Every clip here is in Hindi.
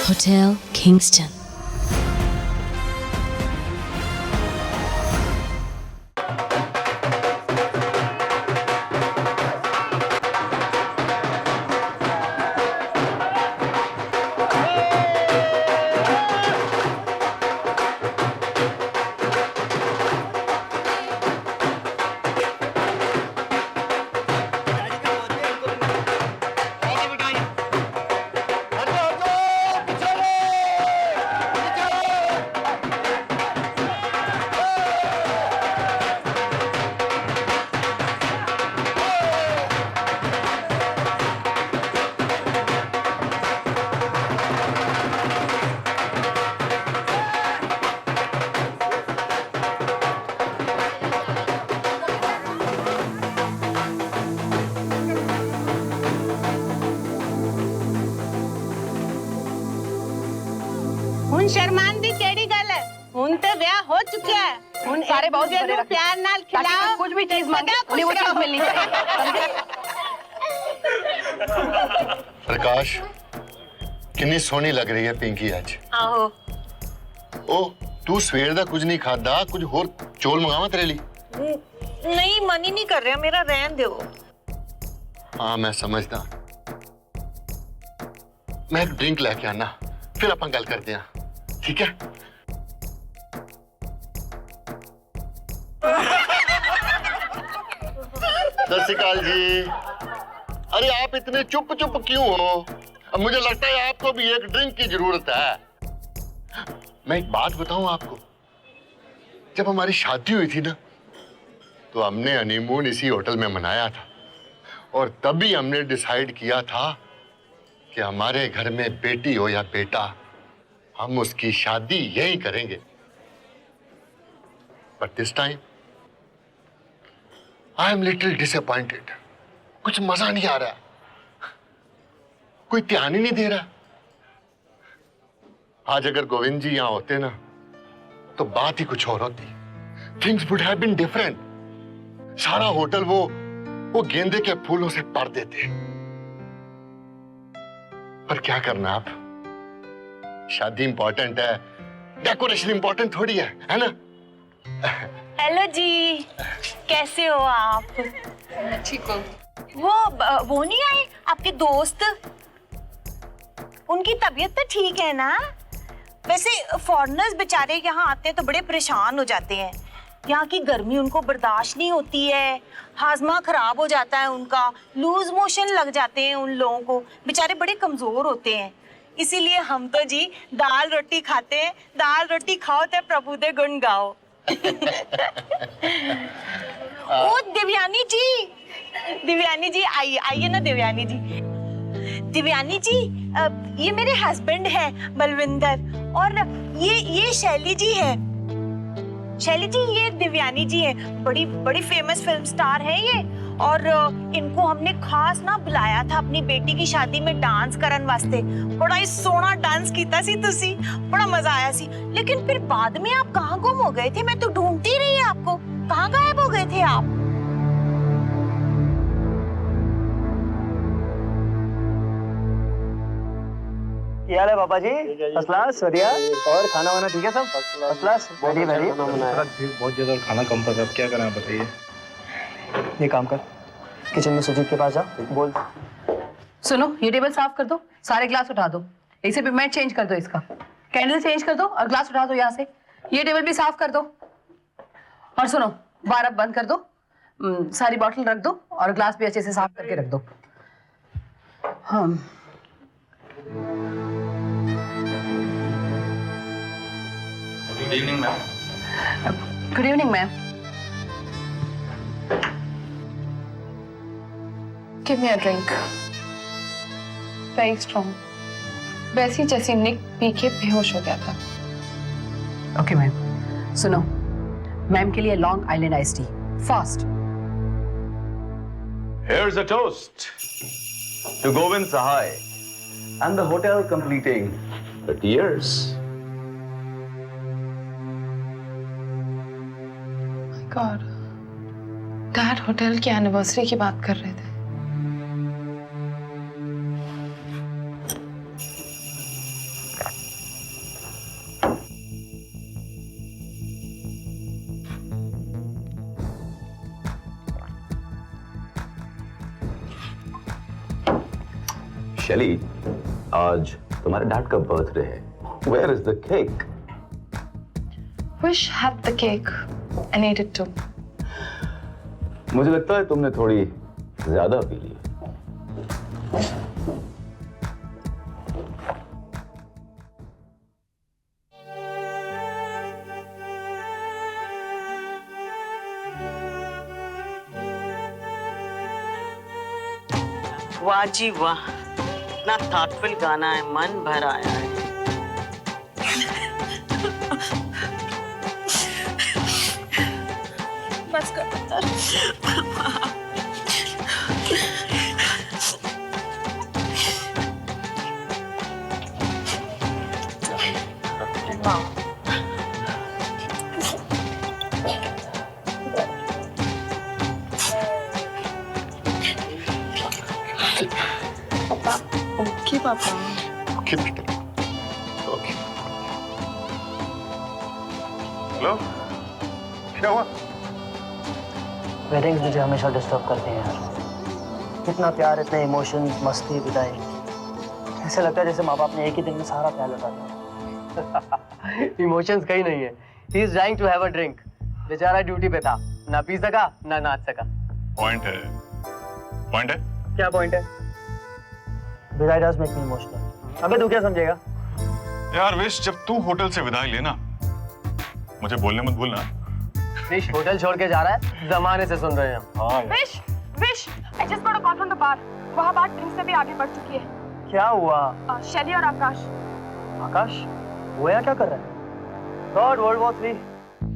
Hotel Kingston. हुन शर्मान दी केड़ी गल है? हुन ते ब्याह हो चुका है। हुन सारे बहुत बड़े रखे प्यार नाल खिलाओ, कुछ भी चीज मांगे उन्हें वो चीज मिलनी चाहिए। प्रकाश कितनी सोहनी लग रही है पिंकी आज। आहो ओ तू सवेर दा कुछ नहीं खादा, कुछ होर चौल मंगावा तेरे लिए? नहीं, मन ही नहीं कर रहा मेरा, रहन दो। हाँ मैं समझदा, मैं एक ड्रिंक लेके आना फिर अपन गल करते हैं, ठीक है? सत श्री अकाल जी। अरे आप इतने चुप चुप क्यों हो? अब मुझे लगता है आपको भी एक ड्रिंक की जरूरत है। मैं एक बात बताऊं आपको, जब हमारी शादी हुई थी ना तो हमने हनीमून इसी होटल में मनाया था और तभी हमने डिसाइड किया था कि हमारे घर में बेटी हो या बेटा, हम उसकी शादी यहीं करेंगे। But this time I am little disappointed. कुछ मजा नहीं आ रहा, कोई ध्यान ही नहीं दे रहा। आज अगर गोविंद जी यहां होते ना तो बात ही कुछ और होती। Things would have been different. सारा होटल वो गेंदे के फूलों से भर देते। पर क्या करना, आप शादी इंपॉर्टेंट है, डेकोरेशन इंपॉर्टेंट थोड़ी है ना? हेलो जी, कैसे हो आप? ठीक हो? वो नहीं आए आपके दोस्त? उनकी तबीयत तो ठीक है ना? वैसे फॉरेनर्स बेचारे यहाँ आते हैं तो बड़े परेशान हो जाते हैं। यहाँ की गर्मी उनको बर्दाश्त नहीं होती है, हाजमा खराब हो जाता है उनका, लूज मोशन लग जाते हैं उन लोगों को, बेचारे बड़े कमजोर होते हैं। इसीलिए हम तो जी दाल रोटी खाते हैं। दाल रोटी खाओ तो प्रभु दे गुण गाओ। ओ दिव्यानी जी आइए आइए ना दिव्यानी जी। दिव्यानी जी, ये मेरे हस्बैंड हैं बलविंदर, और ये शैली जी है। शैली जी, ये दिव्यानी जी है, बड़ी बड़ी फेमस फिल्म स्टार है ये, और इनको हमने खास ना बुलाया था अपनी बेटी की शादी में डांस करन वास्ते। बड़ा ही सोहना डांस कीता सी तुसी, बड़ा मजा आया सी। लेकिन फिर बाद में आप कहाँ गुम हो गए थे? मैं तो ढूंढती रही आपको, कहाँ गायब हो गए थे आप? क्या हाल है पापा जी? फर्स्ट क्लास, बढ़िया। और खाना वाना ठीक है सब? फर्स्ट क्लास, बढ़िया बढ़िया। बहुत ज्यादा खाना कम पड़ रहा है, क्या करें आप बताइए? ये काम कर, किचन में सुजीत के पास जा, बोल। सुनो, ये टेबल साफ कर दो, सारे ग्लास उठा दो, इसे भी मैट चेंज कर दो, इसका कैंडल चेंज कर दो और ग्लास उठा दो यहाँ से। ये टेबल भी साफ कर दो। और सुनो, बार अब बंद कर दो, सारी बॉटल रख दो और ग्लास भी अच्छे से साफ करके रख दो। हाँ good evening ma'am. Good evening ma'am. Give me a drink. Very strong. वैसी जैसी निक पी के बेहोश हो गया था। Okay ma'am. सुनो, मैम के लिए long island ice tea, fast. Here's a toast to Govind Sahai and the hotel completing 30 years. My God. Dad hotel की एनिवर्सरी की बात कर रहे थे। शैली, आज तुम्हारे डैड का बर्थडे है. Where is the cake? Wish had the cake and ate it too. मुझे लगता है तुमने थोड़ी ज्यादा पी ली. वाह जी वाह, इतना थॉटफुल गाना है, मन भर आया है. बस कर ओके पापा. ओके बेटा, ओके. हेलो, क्या हुआ? वेडिंग्स मुझे हमेशा डिस्टर्ब करते हैं यार. कितना प्यार, इतने इमोशंस, मस्ती, विदाई. ऐसे लगता है जैसे माँ बाप ने एक ही दिन में सारा प्यार लगा दिया. इमोशंस कहीं नहीं है. He is trying to have a drink. बेचारा ड्यूटी पे था, ना पी सका ना नाच सका. पॉइंट है, पॉइंट है. क्या पॉइंट है? विदाई डज मेक मी इमोशनल. अबे तू क्या समझेगा? यार विश, जब तू होटल से विदाई लेना, मुझे बोलने मत भूलना. विश होटल छोड़ के जा रहा है, जमाने से सुन रहे हैं हम. हाँ. Wish, Wish, I just got a call from the bar. वहाँ बात ड्रिंक से भी आगे बढ़ चुकी है. क्या हुआ? शैली और आकाश. आकाश, वो यहाँ क्या कर रहा है? God, World War III.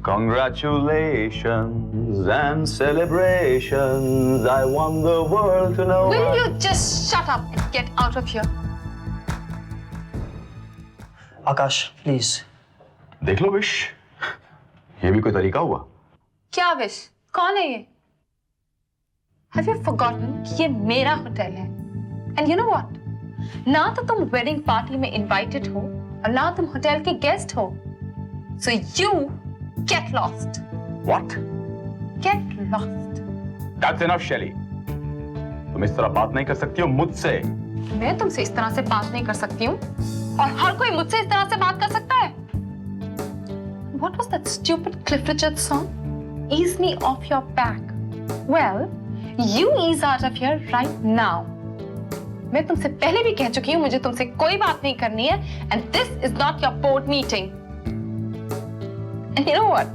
Congratulations and celebrations. I want the world to know. Will you just shut up and get out of here? Akash, please. देख लो विश, ये भी कोई तरीका हुआ? क्या विश? कौन है ये? Have you forgotten कि ये मेरा होटल है? And you know what? ना तो तुम वेडिंग पार्टी में इनवाइटेड हो और ना तुम होटल के गेस्ट हो. So you get lost. What? Get lost. That's enough, Shelly. तुम इस तरह बात नहीं कर सकती हो मुझसे. मैं तुमसे इस तरह से बात नहीं कर सकती हूँ और हर कोई मुझसे इस तरह से बात कर सकता है. What was that stupid Cliff Richard song? Ease me off your back. Well, you ease out of here right now. मैं तुमसे पहले भी कह चुकी हूँ मुझे तुमसे कोई बात नहीं करनी है and this is not your board meeting. And you know what?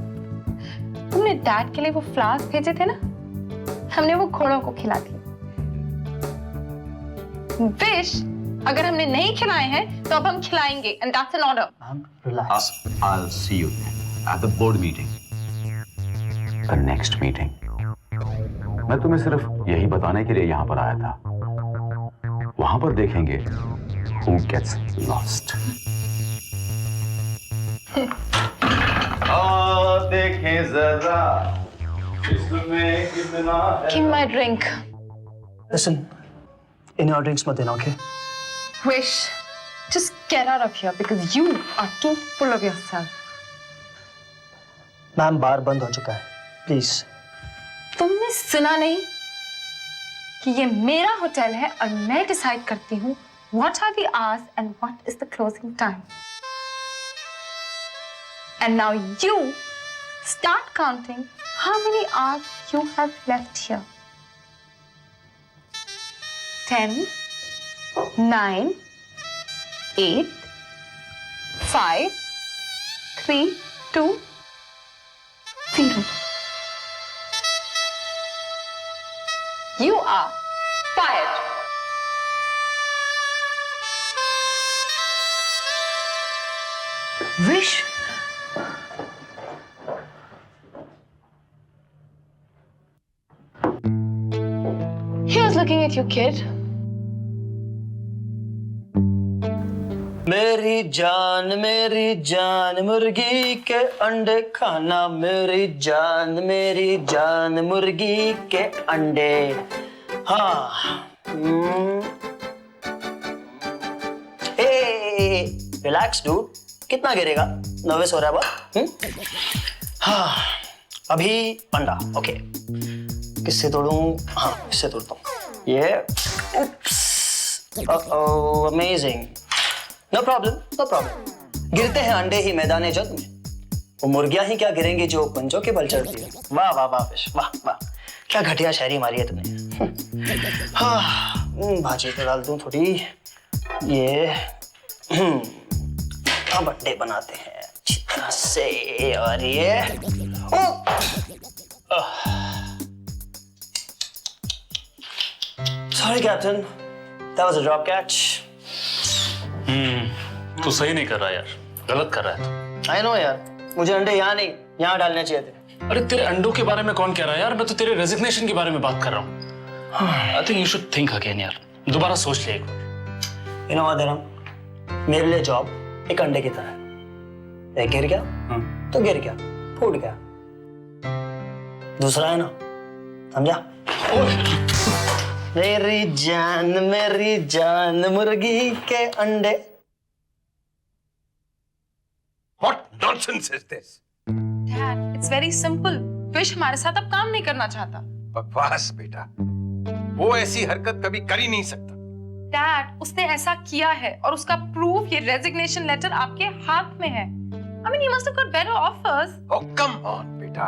तुमने डैड के लिए वो फ्लावर्स भेजे थे ना? हमने वो घोड़ों को खिला दिए. विश, अगर हमने नहीं खिलाए हैं तो अब हम खिलाएंगे and that's an order. Ma'am, relax. I'll see you at the board meeting. The next meeting. मैं तुम्हें सिर्फ यही बताने के लिए यहाँ पर आया था. वहाँ पर देखेंगे who gets lost. देखें जरा इसमें कितना है. Give my drink. Listen, in your drinks मत देना, okay? Wish, just get out of here because you are too full of yourself. Ma'am, bar बंद हो चुका है. प्लीज. तुमने सुना नहीं कि ये मेरा होटल है और मैं डिसाइड करती हूँ what are the hours and what is the closing time. And now you start counting how many hours you have left here. 10, 9, 8, 5, 3, 2, 0. You are fired. Wish. He was looking at you, kid. मेरी जान मुर्गी के अंडे खाना. मेरी जान मुर्गी के अंडे. हाँ. Relax dude. कितना गिरेगा? नर्वस हो रहा है बहुत? हाँ. अभी अंडा. ओके. किससे तोड़ूं? हाँ, इससे तोड़ता हूँ. ये. Oops. Amazing. No problem, no problem. गिरते हैं अंडे ही मैदान जंग में, वो मुर्गियां ही क्या गिरेंगी जो पंजों के बल चढ़ती है। वाह वाह वाह फिश, वाह वाह, क्या घटिया शायरी मारी है तुमने। हाँ, भाजी तो डाल दूं थोड़ी। ये अब अंडे बनाते हैं अच्छी तरह से, और ये sorry captain, that was a drop catch. तू सही नहीं कर रहा यार, गलत कर रहा है। आई नो यार, मुझे अंडे यहाँ नहीं यहाँ डालने चाहिए थे। अरे तेरे अंडों के बारे में कौन कह रहा है यार, मैं तो तेरे रेजिग्नेशन के बारे में बात कर रहा हूँ। I think you should think again यार, दोबारा सोच ले एक बार। यू नो व्हाट धर्म, मेरे लिए जॉब एक अंडे की तरह है। एक गिर गया तो गिर गया, फूट गया। दूसरा है ना, समझा? मेरी जान मुर्गी के अंडे। What nonsense is this? Dad, it's very simple. Wish हमारे साथ अब काम नहीं करना चाहता। बकवास बेटा, वो ऐसी हरकत कभी कर ही नहीं सकता। डैड, उसने ऐसा किया है और उसका प्रूफ ये रेजिग्नेशन लेटर आपके हाथ में है। I mean, you must have got better offers. Oh, come on, बेटा।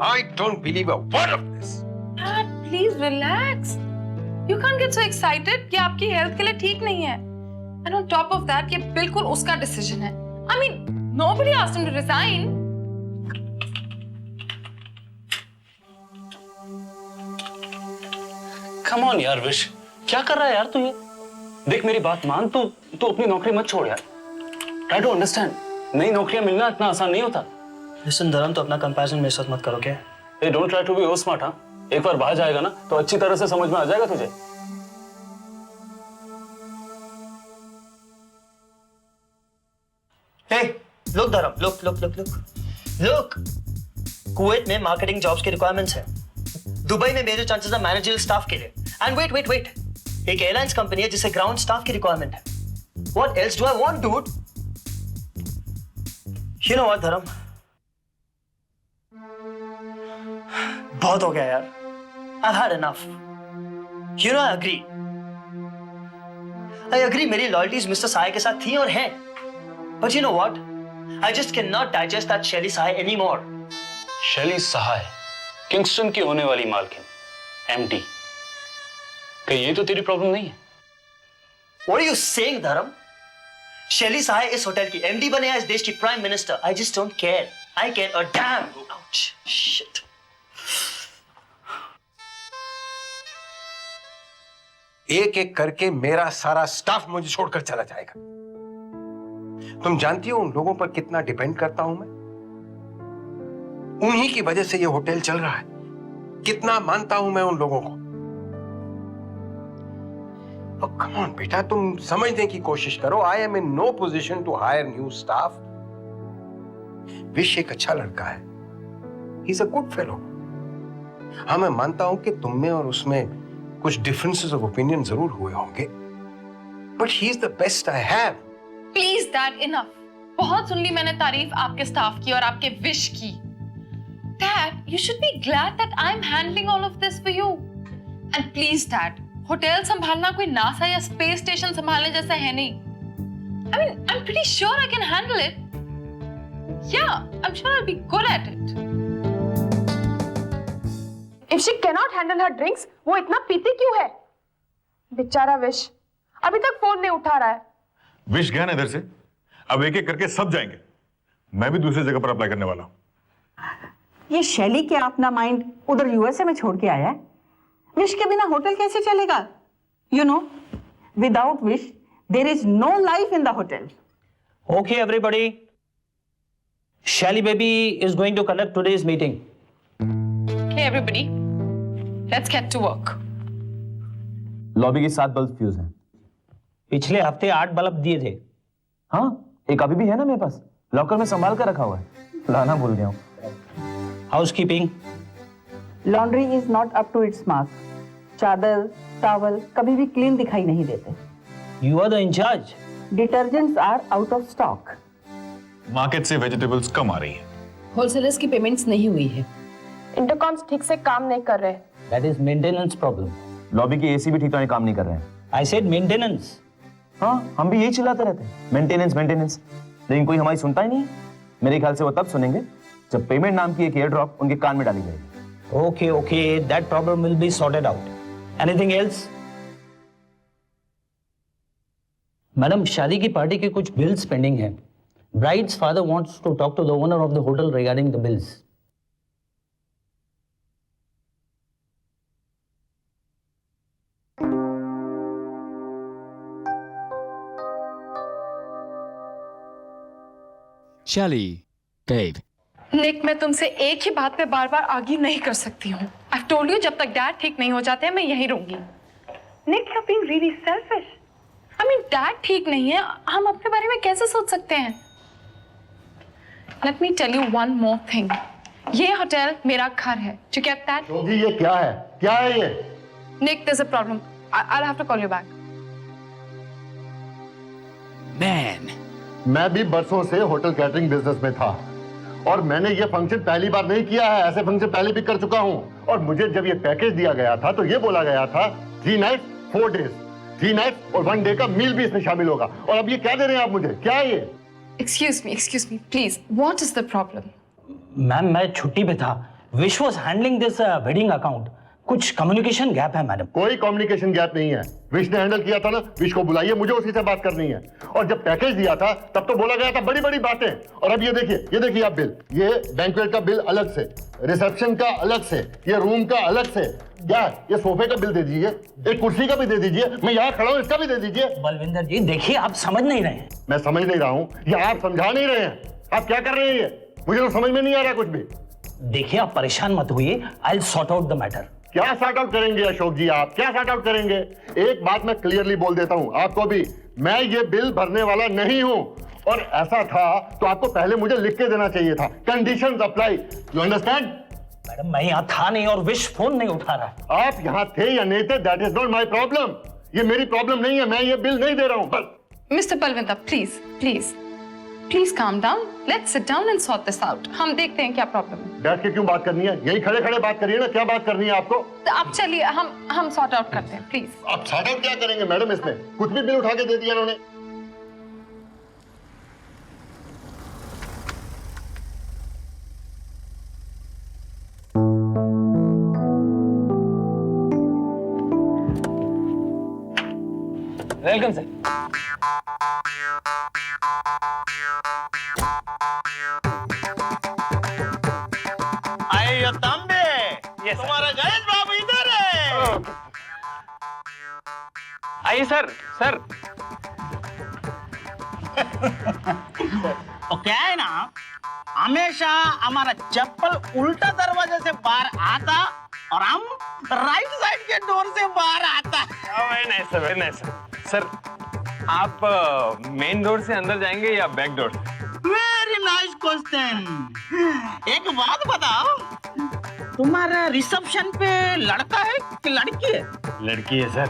I don't believe a word of this. Dad, please relax. You can't get so excited. ये आपकी हेल्थ के लिए ठीक नहीं है। And on top of that, ये बिल्कुल उसका डिसीजन है। I mean, nobody asked him to resign. Come on यार विश, क्या कर रहा है यार तू ये? देख मेरी बात मान, तू अपनी नौकरी मत छोड़ यार। Try to understand. नई नौकरियां मिलना इतना आसान नहीं होता। लिसन धर्म, तो अपना कंपैरिजन मेरे साथ मत करो क्या? Hey, don't try to be over smart, हाँ? एक बार बाहर जाएगा ना तो अच्छी तरह से समझ में आ जाएगा तुझे। Hey, look धर्म, look। कुवैत में मार्केटिंग जॉब्स की रिक्वायरमेंट्स है। दुबई में मेरे चांसेस है मैनेजरियल स्टाफ के लिए। एंड वेट, एक एयरलाइंस कंपनी है जिसे ग्राउंड स्टाफ की रिक्वायरमेंट है। What else do I want, dude? You know what, धर्म? बहुत हो गया यार। I've had enough. You know, I agree मेरी लॉयल्टीज मिस्टर साय के साथ थी और हैं। But you know what? I just cannot digest that Shelly Sahay anymore. शैली सहाय, किंगस्टन की होने वाली मालकिन, एमडी। कहीं ये तो तेरी प्रॉब्लम नहीं है? What are you saying, धर्म? Shelly Sahay इस होटल की एमडी बने या इस देश की prime minister? I just don't care. I care a damn. Ouch. Shit. एक एक करके मेरा सारा स्टाफ मुझे छोड़कर चला जाएगा। तुम जानती हो उन लोगों पर कितना डिपेंड करता हूं मैं। उन्हीं की वजह से ये होटल चल रहा है। कितना मानता हूं मैं उन लोगों को। कम ऑन बेटा, तुम समझने की कोशिश करो। I am in no position to hire new staff. Vish एक अच्छा लड़का है। He is a good fellow. हाँ, मैं मानता हूं कि तुम में और उसमें कुछ डिफरेंसेस ऑफ ओपिनियन जरूर हुए होंगे, but he is the best I have. Please dad, enough. बहुत सुन ली मैंने तारीफ आपके स्टाफ की और आपके विश की। Dad, you should be glad that I'm handling all of this for you. And please dad, hotel संभालना कोई नासा या स्पेस स्टेशन संभालने जैसा है नहीं। I mean, I'm pretty sure I can handle it. Yeah, I'm sure I'll be good at it. If she cannot handle her drinks, वो इतना पीती क्यों है? बेचारा विश अभी तक फोन नहीं उठा रहा है। विश गया ना इधर से, अब एक एक करके सब जाएंगे। मैं भी दूसरी जगह पर अप्लाई करने वाला हूं। ये शैली क्या अपना माइंड उधर यूएसए में छोड़ के आया है? विश के बिना होटल कैसे चलेगा? You know, without Vish there is no life in the hotel. Okay, everybody. Shelly baby is going to conduct today's meeting. Okay, everybody, let's get to work. Lobby की 7 बल्ब फ्यूज हैं। पिछले हफ्ते 8 बल्ब दिए थे। हाँ, एक अभी भी है ना मेरे पास, लॉकर में संभाल कर रखा हुआ है। लाना भूल गया हूँ। Housekeeping. Laundry is not up to its mark. चादर, टॉवल कभी भी क्लीन दिखाई नहीं देते। You are the in charge. Detergents are out of stock. Market से वेजिटेबल्स कम आ रही हैं। होलसेलर्स की पेमेंट्स नहीं हुई है। इंटरकॉम्स ठीक से काम नहीं कर रहे। That is maintenance problem. Lobby की एसी भी ठीक तरह काम नहीं कर रहे हैं। I said maintenance. हाँ, हम भी यही चिल्लाते रहते हैं, मेंटेनेंस मेंटेनेंस, लेकिन कोई हमारी सुनता ही नहीं। मेरे ख्याल से वो तब सुनेंगे जब पेमेंट नाम की एक एयर ड्रॉप उनके कान में डाली जाएगी। Okay, okay, that problem will be sorted out. Anything else? Madam, शादी की पार्टी के कुछ बिल्स पेंडिंग हैं। Bride's father wants to talk to the owner of the hotel regarding the bills. Shelly, babe. निक, मैं तुमसे एक ही बात पे बार बार आर्ग्यू नहीं कर सकती हूँ। I've told you, जब तक डैड ठीक नहीं हो जाते हैं मैं यहीं रहूंगी। निक, you're being really selfish. I mean, dad ठीक नहीं है, हम अपने बारे में कैसे सोच सकते हैं? Let me tell you one more thing. ये होटल मेरा घर है। Do you get that? जी ये क्या है? क्या है ये? Nick, there's a problem. I'll have to call you back. Man. मैं भी बरसों से होटल कैटरिंग बिजनेस में था और मैंने ये फंक्शन पहली बार नहीं किया है, ऐसे फंक्शन पहले भी कर चुका हूँ। और मुझे जब ये पैकेज दिया गया था तो ये बोला गया था 3 नाइट 4 डेज, 3 नाइट और 1 डे का मील भी इसमें शामिल होगा। और अब ये क्या दे रहे हैं आप मुझे? क्या है ये? Excuse me, please. What is the problem? Ma'am, मैं छुट्टी पे था। Wish was handling this wedding account. कुछ कम्युनिकेशन गैप है मैडम। कोई कम्युनिकेशन गैप नहीं है। विश ने हैंडल किया था ना, विश को बुलाइए, मुझे उसी से बात करनी है। और जब पैकेज दिया था तब तो बोला गया था बड़ी बड़ी बातें। और अब ये देखिए आप बिल, ये बैंक्वेट का बिल अलग से, रिसेप्शन का अलग से, ये रूम का अलग से, क्या ये सोफे का बिल दे दीजिए, एक कुर्सी का भी दे दीजिए, मैं यहाँ खड़ा हूँ इसका भी दे दीजिए। बलविंदर जी देखिए, आप समझ नहीं रहे हैं। मैं समझ नहीं रहा हूँ या आप समझा नहीं रहे हैं? आप क्या कर रहे हैं ये? मुझे तो समझ में नहीं आ रहा कुछ भी। देखिए, आप परेशान मत होइए, I will sort out the matter. क्या सॉर्ट आउट करेंगे अशोक जी? आप क्या सॉर्ट आउट करेंगे? एक बात मैं क्लियरली बोल देता हूं आपको भी, मैं ये बिल भरने वाला नहीं हूं। और ऐसा था तो आपको पहले मुझे लिख के देना चाहिए था, conditions apply, you understand? Madam, मैं यहाँ था नहीं और विश फोन नहीं उठा रहा। आप यहाँ थे या नहीं थे, that is not my problem. ये मेरी प्रॉब्लम नहीं है, मैं ये बिल नहीं दे रहा हूं बस। Mr. Balwinter, please calm down. Let's sit down and sort this out. हम देखते हैं क्या प्रॉब्लम है। बैठ के क्यों बात करनी है? यही खड़े खड़े बात करिए ना, क्या बात करनी है आपको? तो आप चलिए, हम सॉर्ट आउट करते हैं, प्लीज। आप सॉर्ट आउट क्या करेंगे मैडम? इसमें कुछ भी बिल उठा के दे दिया इन्होंने। Welcome sir. आइए तंबे, तुम्हारा गणेश बाबू इधर है। आइए सर। तो क्या है ना, हमेशा हमारा चप्पल उल्टा दरवाजे से बाहर आता और हम राइट साइड के डोर से बाहर आता। Very nice sir. सर, आप मेन डोर से अंदर जाएंगे या बैक डोर से? Very nice question. एक बात बताओ, तुम्हारा रिसेप्शन पे लड़का है कि लड़की है? लड़की है सर।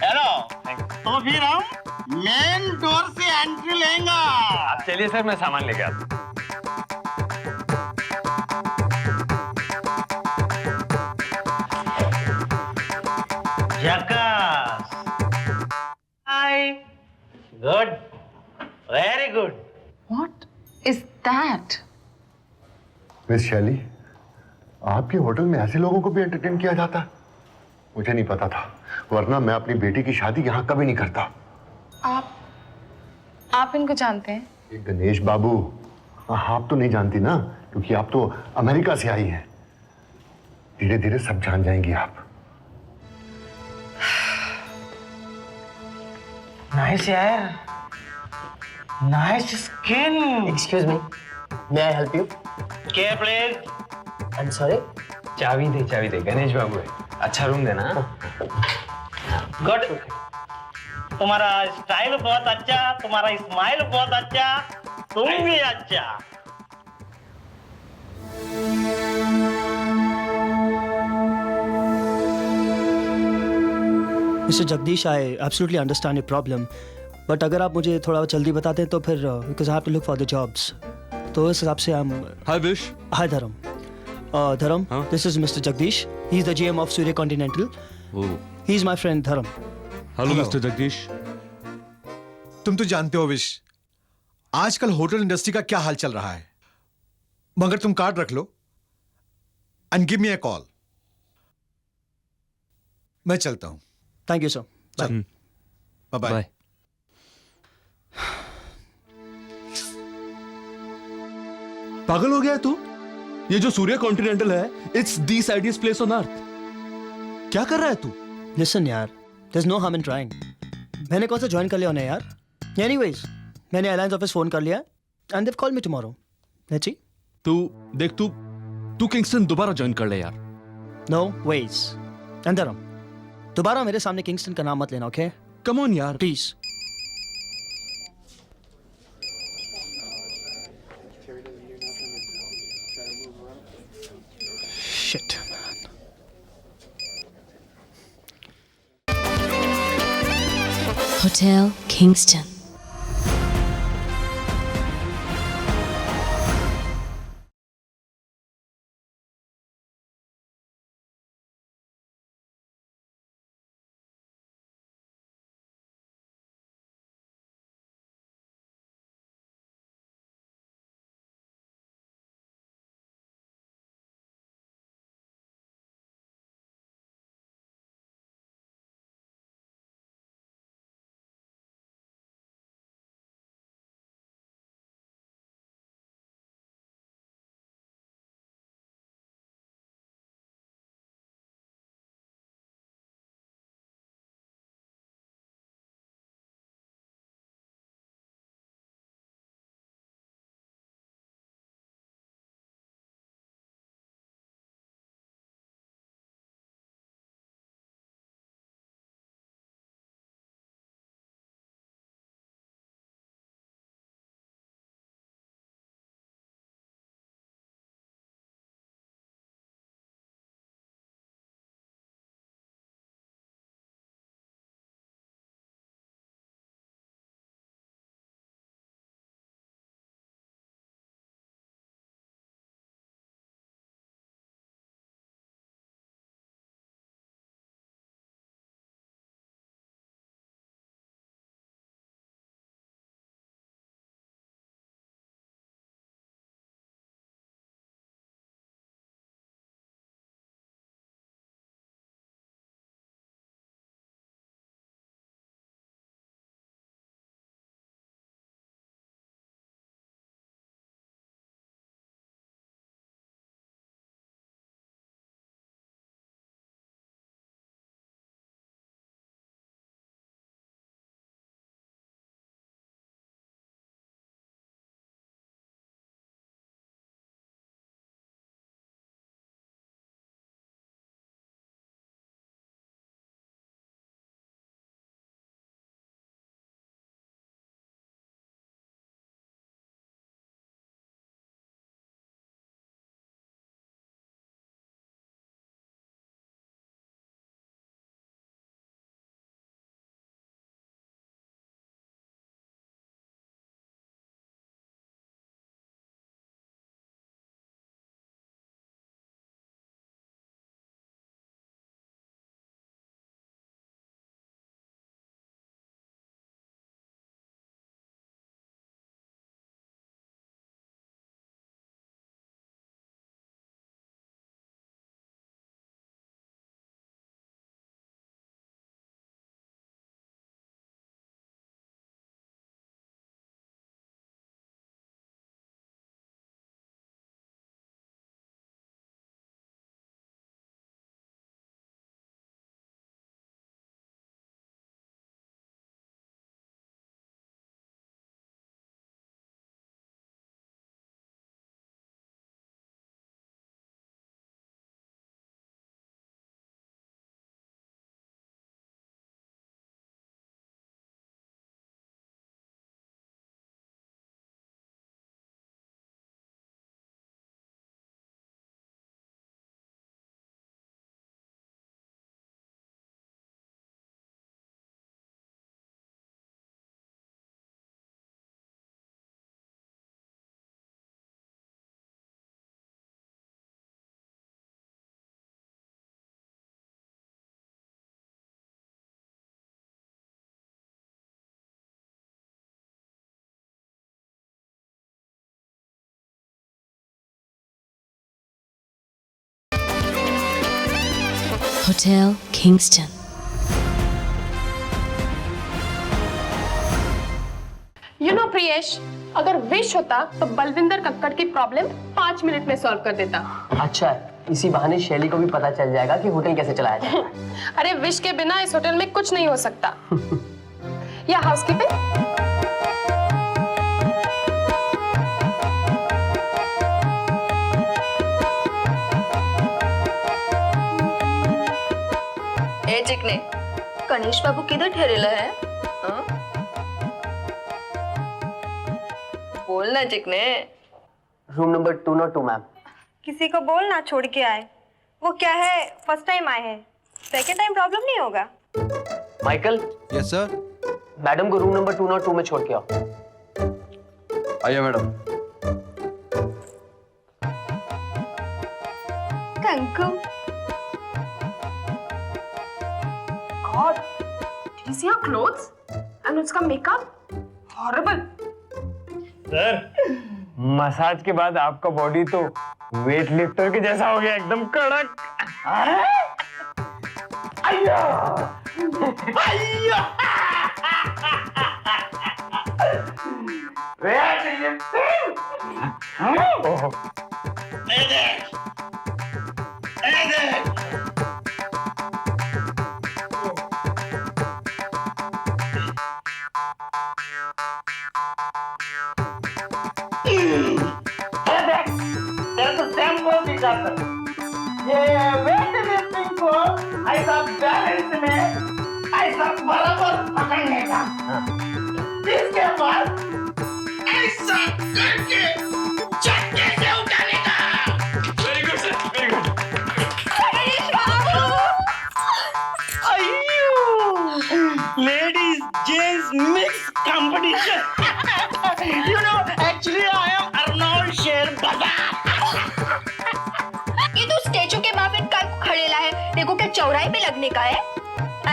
हेलो, तो फिर हम मेन डोर से एंट्री लेंगे। आप चलिए सर, मैं सामान लेके आता हूँ। Jackass. Hi. Good. Very good. What is that? Miss शैली, आपके होटल में ऐसे लोगों को भी एंटरटेन किया जाता है? मुझे नहीं पता था, वरना मैं अपनी बेटी की शादी यहाँ कभी नहीं करता। आप इनको जानते हैं? ये गणेश बाबू, आप तो नहीं जानती ना, क्योंकि आप तो अमेरिका से आई हैं। धीरे धीरे सब जान जाएंगी आप। Nice यार, nice skin. Excuse me, may I help you? Care please. I'm sorry. चाबी दे, गणेश बाबू है। अच्छा रूम देना। Good. तुम्हारा स्टाइल बहुत अच्छा, तुम्हारा स्माइल बहुत अच्छा, तुम भी अच्छा। Mr. Jagdish, I absolutely understand your problem, but अगर आप मुझे थोड़ा जल्दी बताते तो फिर because I have to look for the jobs, तो इस हिसाब से हम। Hi Vish. Hi Dharam. Dharam, Huh? this is Mr. Jagdish. He's the GM of Surya Continental. Oh. He's my friend Dharam. Hello mister Jagdish. तुम तो जानते हो विश, आजकल होटल इंडस्ट्री का क्या हाल चल रहा है। मगर तुम कार्ड रख लो and give me a call. मैं चलता हूं। Thank you, sir. Bye. Bye bye. पागल हो गया है तू? ये जो सूर्य कॉन्टिनेंटल है, it's the seediest place on earth. क्या कर रहा है तू? Listen यार, there's no harm in trying. मैंने कौन सा ज्वाइन कर लिया उन्हें यार? Anyways, मैंने एयरलाइंस ऑफिस फोन कर लिया and they've called me tomorrow. Let's see. तू किंगस्टन दोबारा ज्वाइन कर ले यार। No ways. And Dharam, दोबारा मेरे सामने किंगस्टन का नाम मत लेना, okay? कम ऑन यार। Please. Shit, man. Hotel Kingston. Hotel Kingston. You know Priyesh, अगर विश होता तो बलविंदर कक्कड़ की प्रॉब्लम 5 मिनट में सॉल्व कर देता। अच्छा है, इसी बहाने शैली को भी पता चल जाएगा कि होटल कैसे चलाया जाता है। अरे विश के बिना इस होटल में कुछ नहीं हो सकता। या हाउसकीपिंग? ए चिकने, गणेश बाबू किधर ठहरेला है? बोलना चिकने। Room number 202 ma'am. किसी को बोलना छोड़ के आए। वो क्या है, फर्स्ट टाइम आए हैं, सेकेंड टाइम प्रॉब्लम नहीं होगा। माइकल। Yes sir. मैडम को रूम नंबर 202 में छोड़ के आओ। आइए madam. Kanku. God, did you see her clothes? And उसका makeup? Horrible. सर, मसाज के बाद आपका बॉडी तो वेट लिफ्टर के जैसा हो गया, एकदम कड़क। अय्या! अय्या! Weight lifting? ओह! ए देख! ए देख! ये वेट लिफ्टिंग को ऐसा बैलेंस में ऐसा बराबर पकड़ने का, इसके बाद ऐसा करके चक्के से उठाने का। Very good sir, very good. Ladies, gents, mixed competition. You know, actually I am Arnold Scherbazar. ये तो स्टेचू के बाप का खड़ेला है, देखो क्या चौराहे पे लगने का है।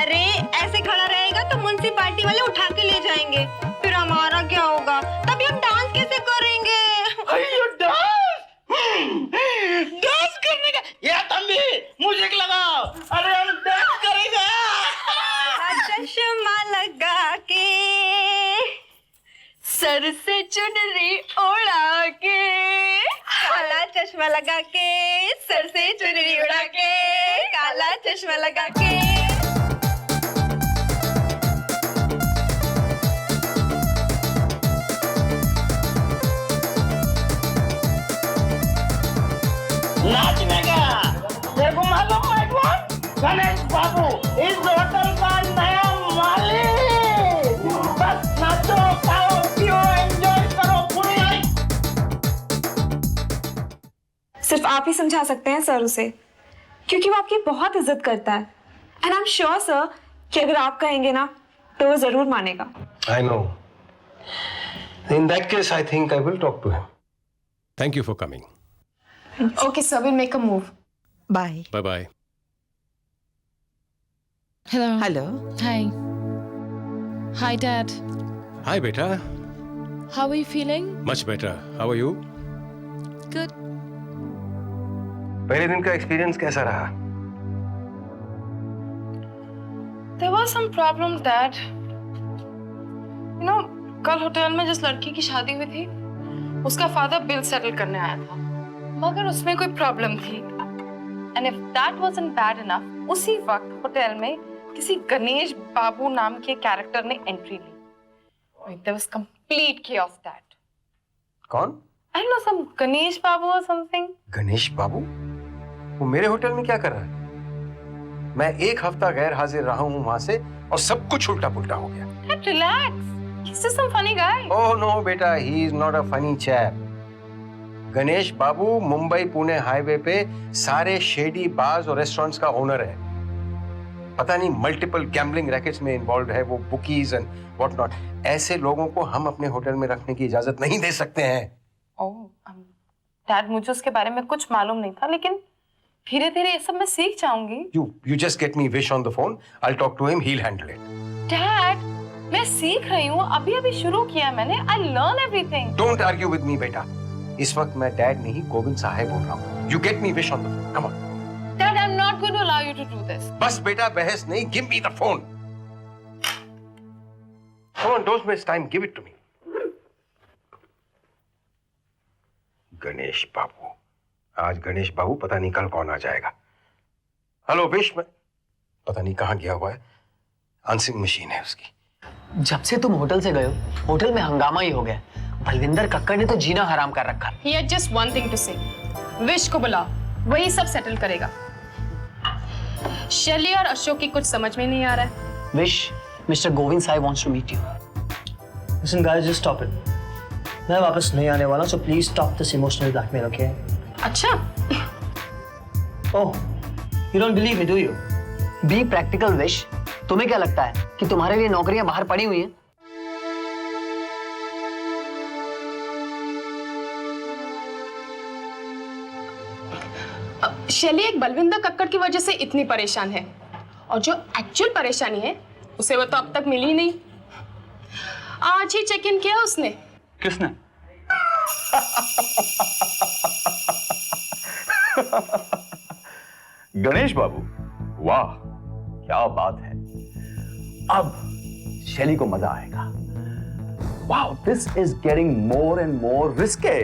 अरे ऐसे खड़ा रहेगा तो म्युनिसिपैलिटी वाले उठा के ले जाएंगे, फिर हमारा क्या होगा? तभी हम डांस कैसे करेंगे? अयो डांस! डांस करने का? या तंबी, म्यूजिक लगाओ। अरे हम डांस करेंगे। चश्मा लगा के, सर से चुनरी उड़ा के, काला चश्मा लगा के, सर से चुनरी उड़ा के, काला चश्मा लगा के। नाचने का तेरे को मालूम है कौन? गणेश बाबू, इस होटल का नया मालिक। बस नाचो, खाओ, पियो, एंजॉय करो पूरी लाइफ। सिर्फ आप ही समझा सकते हैं सर उसे, क्योंकि वो आपकी बहुत इज्जत करता है। And I am sure sir कि अगर आप कहेंगे ना तो वो जरूर मानेगा। I know. In that case, I think I will talk to him. Thank you for coming. Okay, sir, we'll make a move. Bye. Bye bye. Hello. Hello. Hi. Hi, Dad. Hi beta. How are you feeling? Much better. How are you? Good. पहले दिन का एक्सपीरियंस कैसा रहा? There was some problems, Dad. You know, कल होटल में जिस लड़की की शादी हुई थी, उसका फादर बिल सेटल करने आया था, मगर उसमें कोई प्रॉब्लम थी। And if that wasn't bad enough, उसी वक्त होटल में किसी गणेश बाबू नाम के कैरेक्टर ने एंट्री ली। There was complete chaos, Dad. कौन? I don't know, some Ganesh Babu or something. Ganesh Babu? वो मेरे होटल में क्या कर रहा है? मैं 1 हफ्ता गैर हाजिर रहा हूँ वहां से और सब कुछ उल्टा पुल्टा हो गया। Dad, relax. He's just some funny guy. Oh no, बेटा, he is not a funny chap. Ganesh Babu Mumbai Pune highway पे सारे शेडी बार्स और रेस्टोरेंट्स का ओनर है। पता नहीं मल्टीपल गैम्बलिंग रैकेट्स में इन्वॉल्व है वो, बुकीज एंड व्हाट नॉट। ऐसे लोगों को हम अपने होटल में रखने की इजाजत नहीं दे सकते हैं। डैड, मुझे उसके बारे में कुछ मालूम नहीं था, लेकिन धीरे धीरे ये सब मैं सीख जाऊंगी। You just get me Vish on the phone. I'll talk to him. He'll handle it. Dad, मैं सीख रही हूँ, अभी अभी शुरू किया मैंने। I learn everything. Don't argue with me, बेटा। इस वक्त मैं डैड नहीं गोविंद साहब बोल रहा हूँ। You get me Vish on the phone. Come on. Dad, I'm not not going to allow you to do this. बस बेटा बहस नहीं, give me the phone. Come on, don't waste time. Give it to me. Ganesh बाबू, आज गणेश बाबू पता नहीं कल कौन आ जाएगा. हेलो विश, में पता नहीं कहाँ गया हुआ है. आंसरिंग मशीन है उसकी. जब से तुम होटल से गए हो, होटल में हंगामा ही हो गया. बलविंदर कक्कड़ ने तो जीना हराम कर रखा. He had just one thing to say. Wish को बुलाओ, वही सब सेटल करेगा. शैली और अशोक की कुछ समझ में नहीं आ रहा है. विश, मिस्टर गोविंद साहब wants to meet you. Listen guys, just stop it. मैं वापस नहीं आने वाला, so please stop this emotional blackmail, okay? अच्छा. Oh, you don't believe me, do you? Be practical, wish. तुम्हें क्या लगता है कि तुम्हारे लिए नौकरियां बाहर पड़ी हुई हैं? शैली एक बलविंदर कक्कड़ की वजह से इतनी परेशान है, और जो एक्चुअल परेशानी है उसे वो तो अब तक मिली नहीं. आज ही चेक इन किया उसने. किसने? गणेश बाबू, वाह क्या बात है. अब शैली को मजा आएगा. Wow, this is getting more and more risky.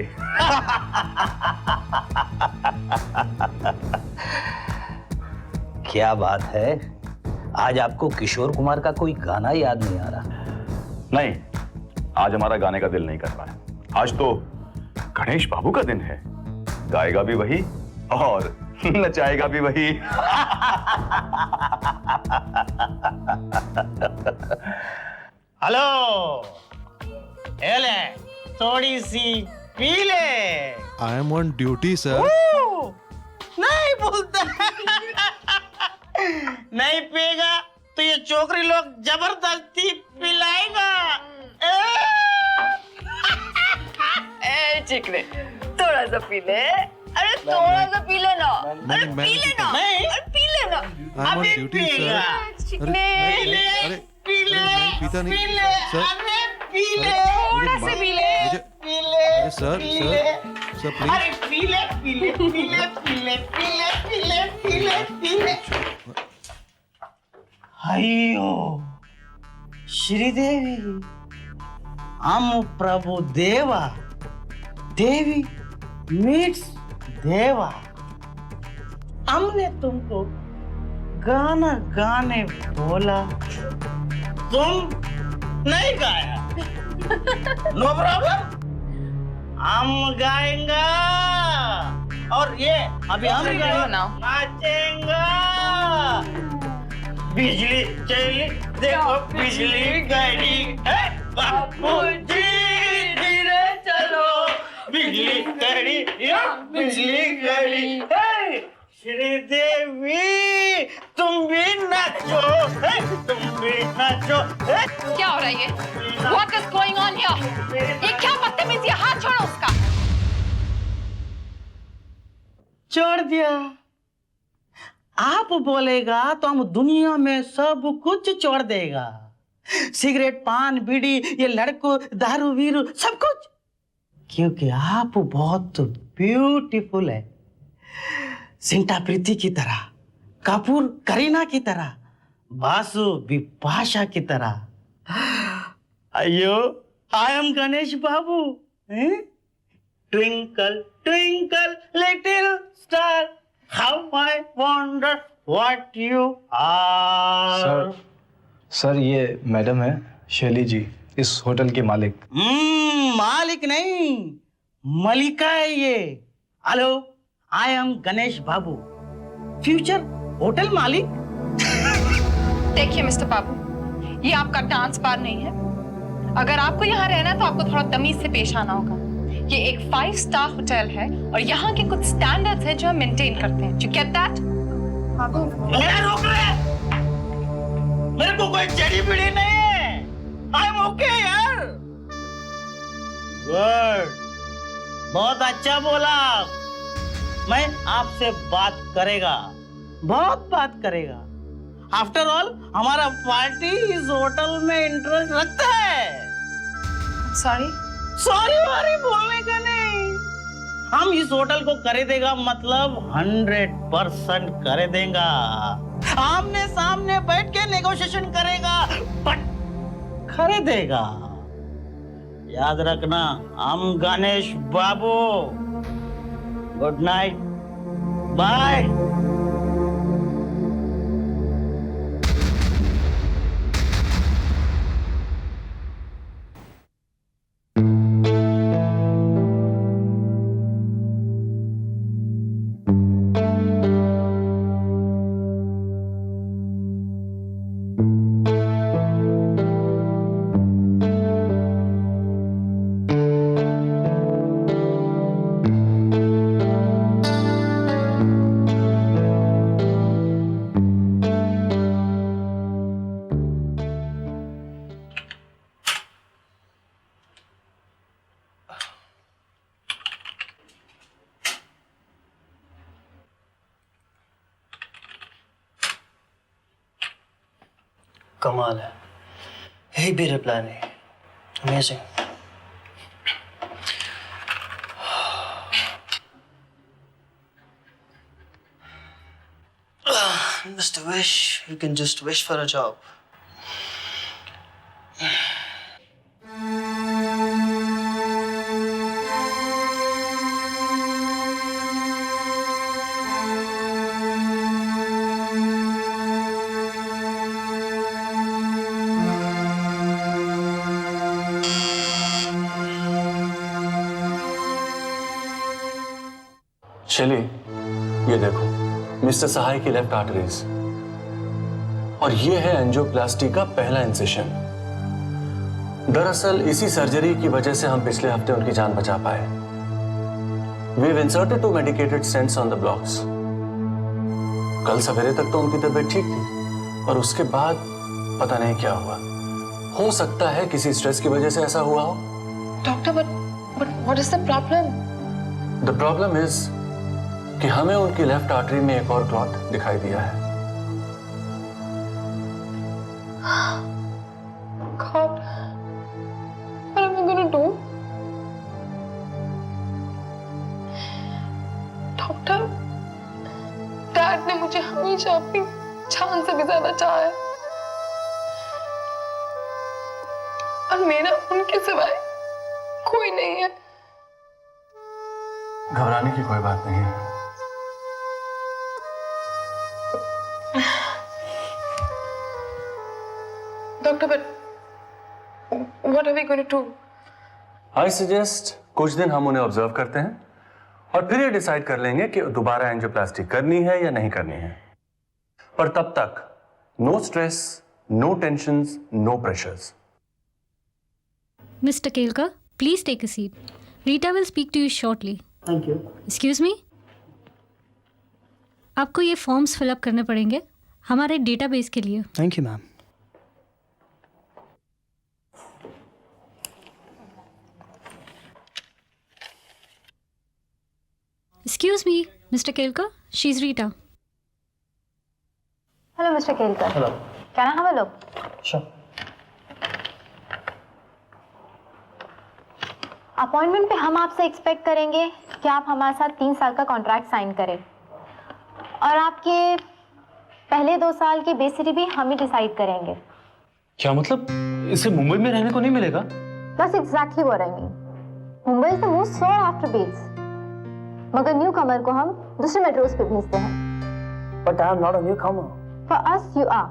क्या बात है, आज आपको किशोर कुमार का कोई गाना याद नहीं आ रहा? नहीं, आज हमारा गाने का दिल नहीं कर रहा है. आज तो गणेश बाबू का दिन है. गाएगा भी वही और नचाएगा भी वही. हेलो, एले थोड़ी सी पी ले. I am on duty sir. नहीं बोलता. नहीं पिएगा तो ये चोकरी लोग जबरदस्ती पिलाएगा. चिकने, थोड़ा सा पी ले. अरे थोड़ा सा पी लेना. अरे पी लेना. पी लेना. I am on duty sir. चिकने, अरे पी ले. नहीं पीता नहीं सर. अरे पी ले. थोड़ा से पी ले. पी ले. अरे सर प्लीज. अरे पी ले, पी ले, पी ले, पी ले, पी ले, पी ले, पी ले, पी ले. अयो श्रीदेवी, हम प्रभु देवा, देवी मीट्स देवा. हमने तुमको गाना गाने बोला, तुम नहीं गाया. नो प्रॉब्लम, हम गाएंगे. और ये अभी हम नाचेंगे. बिजली चली, देखो बिजली गई. बापूजी धीरे चलो, बिजली गई, बिजली गई. श्रीदेवी तुम भी नाचो, तुम भी नाचो. क्या हो रहा है ये? What is going on here? ये क्या बदतमीजी है? हाथ छोड़ो उसका. छोड़ दिया. आप बोलेगा तो हम दुनिया में सब कुछ छोड़ देगा. सिगरेट, पान, बीड़ी, ये लड़को, दारू वीरू सब कुछ. क्योंकि आप बहुत ब्यूटीफुल है. सिंटा प्रीति की तरह, कपूर करीना की तरह, बासु बिपाशा की तरह. अयो, I am Ganesh Babu. Twinkle twinkle little star, how I wonder what you are. Sir ये मैडम है शैली जी, इस होटल के मालिक. मालिक नहीं, मलिका है ये. Hello, I am Ganesh Babu, future hotel मालिक. देखिए मिस्टर बाबू, ये आपका डांस बार नहीं है. अगर आपको यहाँ रहना है तो आपको थोड़ा तमीज से पेश आना होगा. ये एक 5 स्टार होटल है और यहाँ के कुछ स्टैंडर्ड्स हैं जो हम मेंटेन करते हैं. You get that? रोक रहे. मेरे को कोई जड़ी बीड़ी नहीं है. आई एम ओके यार. गुड, बहुत अच्छा बोला. मैं आपसे बात करेगा, बहुत बात करेगा. आफ्टर ऑल हमारा पार्टी इस होटल में इंटरेस्ट रखता है. सॉरी सॉरी वारी बोलने का नहीं. हम इस होटल को खरीदेगा मतलब 100% खरीदेगा। आमने सामने बैठ के नेगोशिएशन करेगा बट खरीदेगा। याद रखना, हम Ganesh Babu. Good night, bye. कमाल है, यही भी रिप्लाई नहीं। Amazing. Mr. Wish, you can just wish for a job. शैली, ये देखो, मिस्टर सहाय की लेफ्ट आर्टरीज, और ये है एंजियोप्लास्टी का पहला इंसिशन। दरअसल इसी सर्जरी की वजह से हम पिछले हफ्ते उनकी जान बचा पाए। We've inserted 2 medicated stents on the blocks. कल सवेरे तक तो उनकी तबीयत ठीक थी, और उसके बाद पता नहीं क्या हुआ। हो सकता है किसी स्ट्रेस की वजह से ऐसा हुआ हो। Doctor, but what is the problem? The problem is कि हमें उनकी लेफ्ट आर्टरी में एक और क्लॉट दिखाई दिया है। God, what am I gonna do? Doctor, dad ने मुझे हमेशा अपनी जान से भी ज्यादा चाहा है, और मेरा उनके सिवाय कोई नहीं है। घबराने की कोई बात नहीं है। Doctor, but what are we going to do? I suggest कुछ दिन हम उन्हें ऑब्जर्व करते हैं, और फिर ये डिसाइड कर लेंगे कि दोबारा एंजियोप्लास्टी करनी है या नहीं करनी है। पर तब तक no stress, no tensions, no pressures. Mr. Kelkar, please take a seat. Rita will speak to you shortly. Thank you. Excuse me? आपको ये फॉर्म्स फिलअप करने पड़ेंगे हमारे डेटाबेस के लिए। Thank you, ma'am. Excuse me, Mr. Kelkar, she's Rita. Hello mister Kelkar. Hello. Can I have a look? Sure. Appointment पे हम आपसे एक्सपेक्ट करेंगे कि आप हमारे साथ 3 साल का कॉन्ट्रैक्ट साइन करें, और आपके पहले 2 साल की बेसिटी भी हम ही डिसाइड करेंगे। क्या मतलब, इसे मुंबई में रहने को नहीं मिलेगा? बस एग्जैक्टली वो रहेंगी। मुंबई से मोस्ट सॉर आफ्टर बेस, मगर न्यू कमर को हम दूसरे मेट्रोस पे भेजते हैं। But I am not a newcomer. For us you are.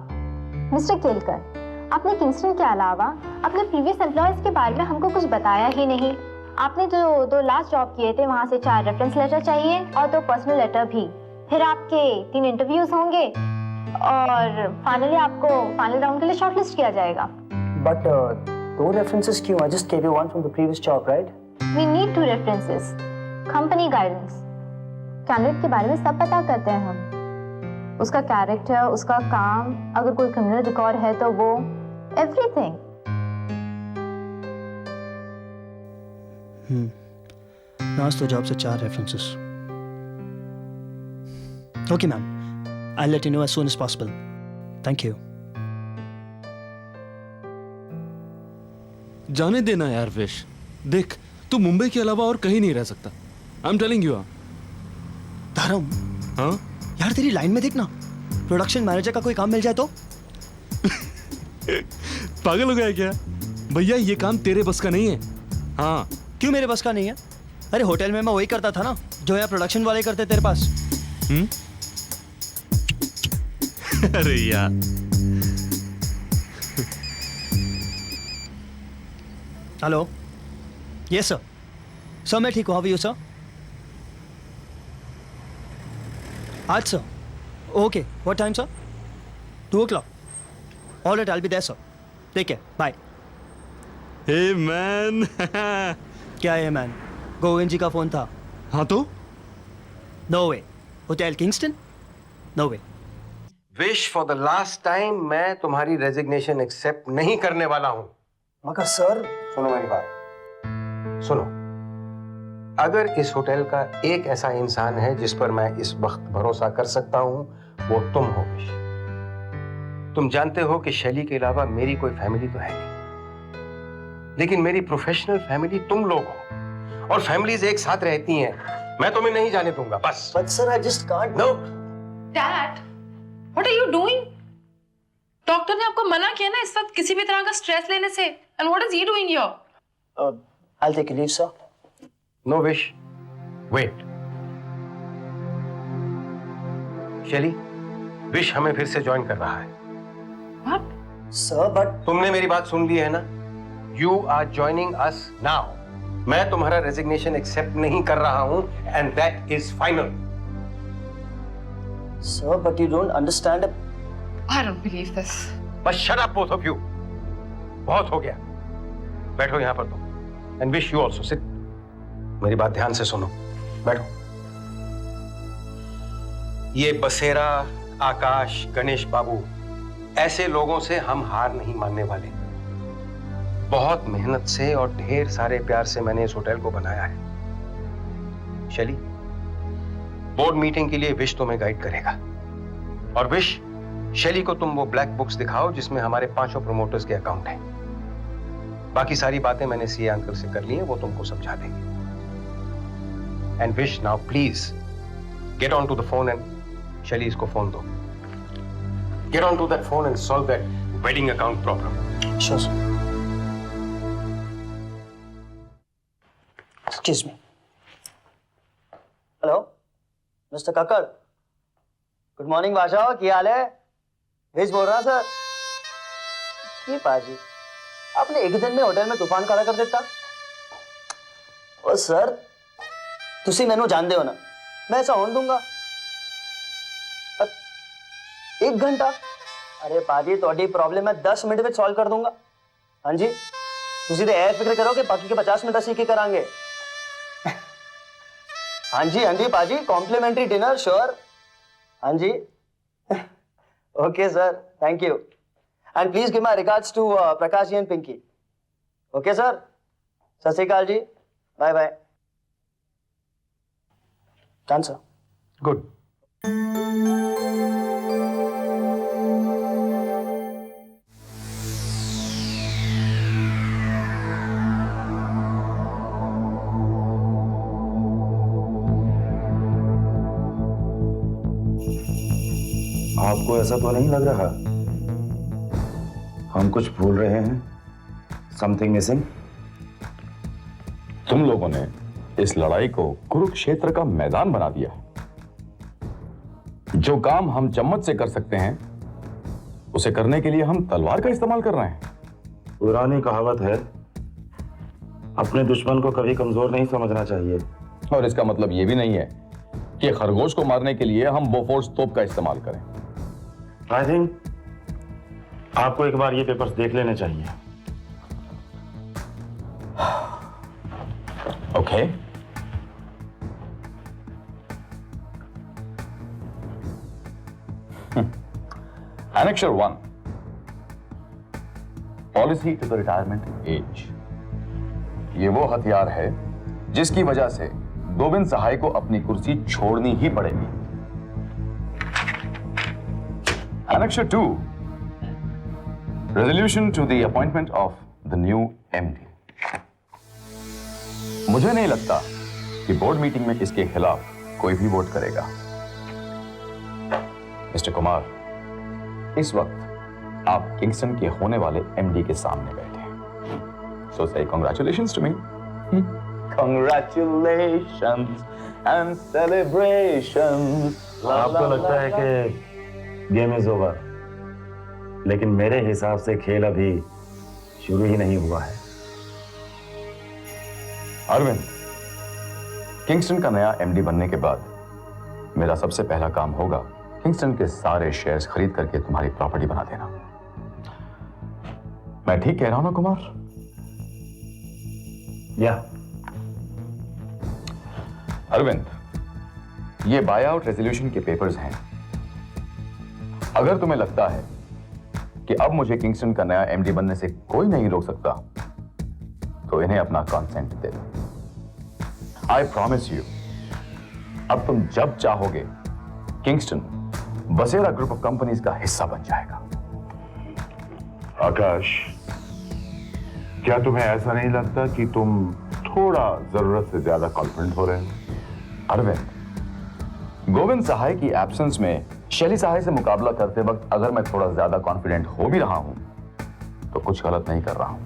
Mister Kelkar, आपने किंगस्टन के अलावा अपने प्रीवियस एम्प्लॉयज के बारे में हमको कुछ बताया ही नहीं। आपने जो 2 लास्ट जॉब किए थे वहाँ से 4 रेफरेंस लेटर चाहिए और 2 पर्सनल लेटर भी। फिर आपके 3 इंटरव्यूज होंगे और फाइनली आपको फाइनल राउंड के लिए शॉर्टलिस्ट किया जाएगा। But 2 references क्यों? I just gave you one from the previous job, right? We need 2 references. Company guidance. Candidate के बारे में सब पता करते हैं हम, उसका कैरेक्टर, उसका काम, अगर कोई क्रिमिनल रिकॉर्ड है तो वो, एवरीथिंग। लास्ट 2 जॉब से 4 references. Okay ma'am, I'll let you know as soon as possible. Thank you. जाने देना यार विश, देख तू मुंबई के अलावा और कहीं नहीं रह सकता। I am telling you. धर्म, हाँ यार तेरी लाइन में देखना, प्रोडक्शन मैनेजर का कोई काम मिल जाए तो। पागल हो गया क्या भैया, ये काम तेरे बस का नहीं है। हाँ क्यों मेरे बस का नहीं है? अरे होटल में मैं वही करता था ना जो यहाँ प्रोडक्शन वाले करते तेरे पास। अरे यार हेलो, यस सर। सर मैं ठीक हूँ, हाउ आर यू सर? आज sir, okay, what time sir? 2 o'clock. All right, I'll be there, sir. Take care. Bye. Hey man. क्या है मैन? गोविंद जी का फोन था। हाँ तो? No way. Hotel Kingston? No way. Wish for the last time, मैं तुम्हारी रेजिग्नेशन एक्सेप्ट नहीं करने वाला हूं। मगर सर, सुनो मेरी बात, सुनो। अगर इस होटल का एक ऐसा इंसान है जिस पर मैं इस वक्त भरोसा कर सकता हूं, वो तुम हो विश। तुम जानते हो कि शैली के अलावा मेरी कोई फैमिली तो है नहीं, लेकिन मेरी प्रोफेशनल फैमिली तुम लोग हो, और फैमिलीज एक साथ रहती हैं। मैं तुम्हें नहीं जाने दूंगा, बस। But sir, I just can't. No. Dad, what are you doing? Doctor ने आपको मना किया ना इस वक्त किसी भी तरह का स्ट्रेस लेने से। And what is he doing here? I'll take a leave, sir. No wish. Wait. शैली, विश हमें फिर से ज्वाइन कर रहा है। What? Sir, but तुमने मेरी बात सुन ली है ना? You are joining us now. मैं तुम्हारा रेजिग्नेशन एक्सेप्ट नहीं कर रहा हूं, and that is final. sir, but you don't understand. I don't believe this. बस shut up both of you. बहुत हो गया। बैठो यहाँ पर तुम, and wish you also sit. मेरी बात ध्यान से सुनो, बैठो। ये बसेरा, आकाश, गणेश बाबू, ऐसे लोगों से हम हार नहीं मानने वाले। बहुत मेहनत से और ढेर सारे प्यार से मैंने इस होटल को बनाया है। शैली, बोर्ड मीटिंग के लिए विश तुम्हें गाइड करेगा, और विश, शैली को तुम वो ब्लैक बुक्स दिखाओ जिसमें हमारे 5 प्रमोटर्स के अकाउंट हैं। बाकी सारी बातें मैंने सीए अंकल से कर ली हैं, वो तुमको समझा देंगे। And Vish, now please get on to the phone and Shelly इसको फोन दो। Get on to that phone and solve that wedding account problem. Sure, sir. Excuse me. Hello, Mr. Kakkar. Good morning, बादशाह। क्या हाल है? विश बोल रहा सर। ये पाजी, आपने एक दिन में होटल में तूफान खड़ा कर देता। और सर, तुसी मैनू जानते हो ना, मैं ऐसा होने दूंगा। 1 घंटा? अरे पाजी, थोड़ी प्रॉब्लम है 10 मिनट में सॉल्व कर दूंगा। हाँ जी, तुसी तो ऐ फिक्र करो कि बाकी के 50 मिनट सीख के करांगे। हाँ जी पाजी, कॉम्प्लीमेंट्री डिनर श्योर। हाँ जी, okay sir, thank you, and please give my regards to Prakash ji and Pinky. Okay sir, Sat Shri Akal जी, bye bye. Done sir. Good. आपको ऐसा तो नहीं लग रहा हम कुछ भूल रहे हैं? Something missing? तुम लोगों ने इस लड़ाई को कुरुक्षेत्र का मैदान बना दिया। जो काम हम चम्मच से कर सकते हैं, उसे करने के लिए हम तलवार का इस्तेमाल कर रहे हैं। पुरानी कहावत है, अपने दुश्मन को कभी कमजोर नहीं समझना चाहिए। और इसका मतलब यह भी नहीं है कि खरगोश को मारने के लिए हम बोफोर्स तोप का इस्तेमाल करें। आई थिंक आपको एक बार ये पेपर्स देख लेने चाहिए। Okay. Annexure 1, policy to the retirement age. ये वो हथियार है जिसकी वजह से गोविंद सहाय को अपनी कुर्सी छोड़नी ही पड़ेगी। Annexure 2, resolution to the appointment of the new MD। मुझे नहीं लगता कि बोर्ड मीटिंग में इसके खिलाफ कोई भी वोट करेगा। मिस्टर कुमार, इस वक्त आप किंगस्टन के होने वाले एमडी के सामने बैठे हैं। So say congratulations to me. Congratulations and celebrations. आपको लगता है कि गेम इज ओवर, लेकिन मेरे हिसाब से खेल अभी शुरू ही नहीं हुआ है। अरविंद, किंगस्टन का नया एमडी बनने के बाद मेरा सबसे पहला काम होगा किंगस्टन के सारे शेयर्स खरीद करके तुम्हारी प्रॉपर्टी बना देना। मैं ठीक कह रहा हूं ना कुमार? या अरविंद, ये बाय आउट रेजोल्यूशन के पेपर्स हैं। अगर तुम्हें लगता है कि अब मुझे किंगस्टन का नया एमडी बनने से कोई नहीं रोक सकता, तो इन्हें अपना कॉन्सेंट दे दो। आई प्रॉमिस यू, अब तुम जब चाहोगे किंगस्टन बसेरा ग्रुप ऑफ कंपनीज का हिस्सा बन जाएगा। आकाश, क्या तुम्हें ऐसा नहीं लगता कि तुम थोड़ा जरूरत से ज्यादा कॉन्फिडेंट हो रहे हो? अरविंद, गोविंद सहाय की एब्सेंस में शैली सहाय से मुकाबला करते वक्त अगर मैं थोड़ा ज्यादा कॉन्फिडेंट हो भी रहा हूं तो कुछ गलत नहीं कर रहा हूं,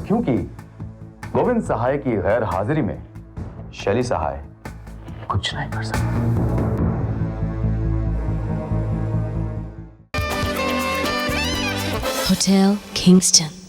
क्योंकि गोविंद सहाय की गैर हाजिरी में शैली सहाय कुछ नहीं कर सकती। Hotel Kingston.